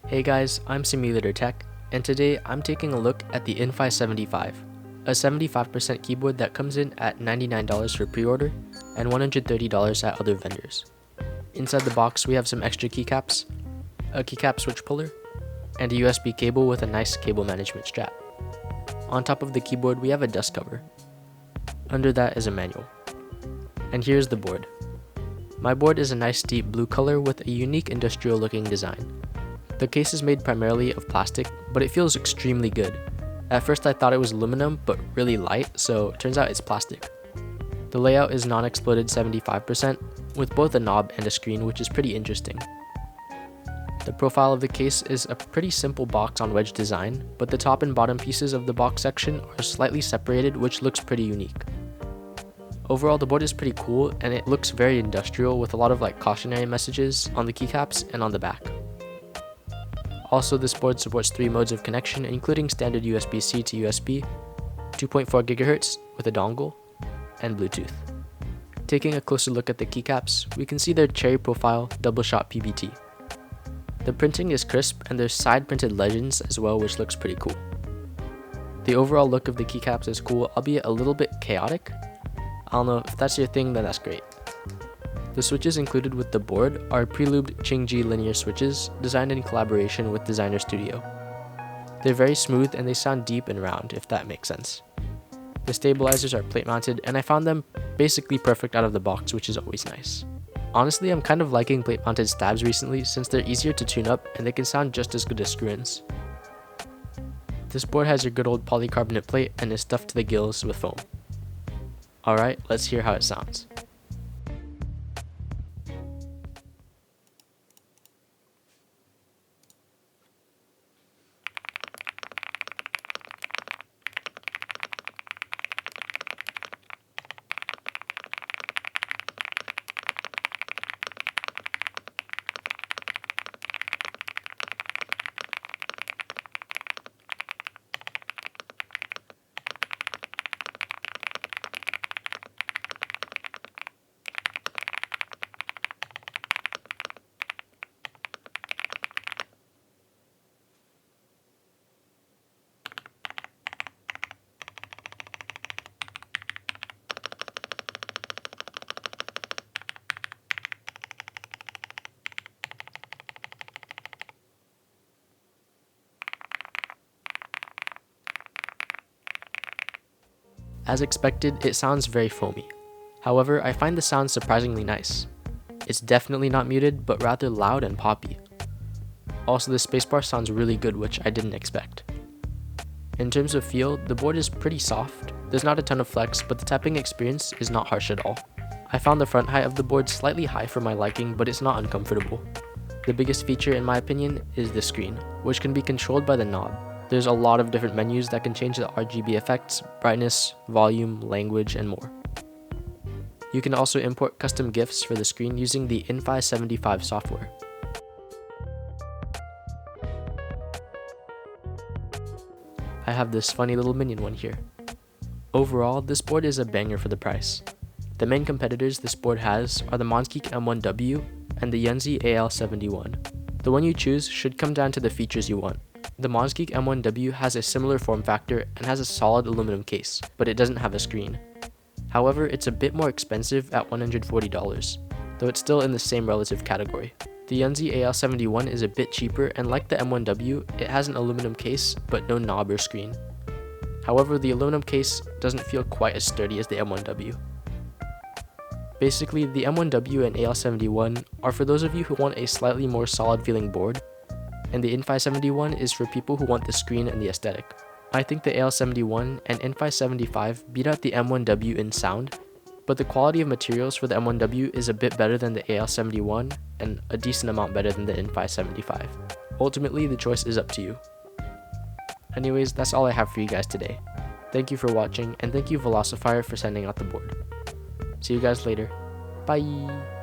Hey guys, I'm Simulator Tech, and today I'm taking a look at the Infi75, a 75% keyboard that comes in at $99 for pre-order and $130 at other vendors. Inside the box we have some extra keycaps, a keycap switch puller, and a USB cable with a nice cable management strap. On top of the keyboard we have a dust cover. Under that is a manual. And here's the board. My board is a nice deep blue color with a unique industrial looking design. The case is made primarily of plastic, but it feels extremely good. At first I thought it was aluminum, but really light, so it turns out it's plastic. The layout is non-exploded 75%, with both a knob and a screen, which is pretty interesting. The profile of the case is a pretty simple box on wedge design, but the top and bottom pieces of the box section are slightly separated, which looks pretty unique. Overall, the board is pretty cool, and it looks very industrial with a lot of cautionary messages on the keycaps and on the back. Also, this board supports 3 modes of connection, including standard USB-C to USB, 2.4 GHz with a dongle, and Bluetooth. Taking a closer look at the keycaps, we can see their cherry profile double-shot PBT. The printing is crisp, and there's side-printed legends as well, which looks pretty cool. The overall look of the keycaps is cool, albeit a little bit chaotic. I don't know, if that's your thing, then that's great. The switches included with the board are pre-lubed yunzii linear switches designed in collaboration with Designer Studio. They're very smooth and they sound deep and round, if that makes sense. The stabilizers are plate mounted, and I found them basically perfect out of the box, which is always nice. Honestly, I'm kind of liking plate mounted stabs recently since they're easier to tune up and they can sound just as good as screw-ins. This board has your good old polycarbonate plate and is stuffed to the gills with foam. Alright, let's hear how it sounds. As expected, it sounds very foamy. However, I find the sound surprisingly nice. It's definitely not muted, but rather loud and poppy. Also, the spacebar sounds really good, which I didn't expect. In terms of feel, the board is pretty soft. There's not a ton of flex, but the tapping experience is not harsh at all. I found the front height of the board slightly high for my liking, but it's not uncomfortable. The biggest feature in my opinion is the screen, which can be controlled by the knob. There's a lot of different menus that can change the RGB effects, brightness, volume, language, and more. You can also import custom GIFs for the screen using the Infi75 software. I have this funny little minion one here. Overall, this board is a banger for the price. The main competitors this board has are the Mongeek M1W and the Yunzii AL71. The one you choose should come down to the features you want. The Mongeek M1W has a similar form factor and has a solid aluminum case, but it doesn't have a screen. However, it's a bit more expensive at $140, though it's still in the same relative category. The Yunzii AL71 is a bit cheaper, and like the M1W, it has an aluminum case, but no knob or screen. However, the aluminum case doesn't feel quite as sturdy as the M1W. Basically, the M1W and AL71 are for those of you who want a slightly more solid feeling board, and the Infi71 is for people who want the screen and the aesthetic. I think the AL71 and Infi75 beat out the M1W in sound, but the quality of materials for the M1W is a bit better than the AL71 and a decent amount better than the Infi75. Ultimately, the choice is up to you. Anyways, that's all I have for you guys today. Thank you for watching, and thank you Velocifier for sending out the board. See you guys later. Bye!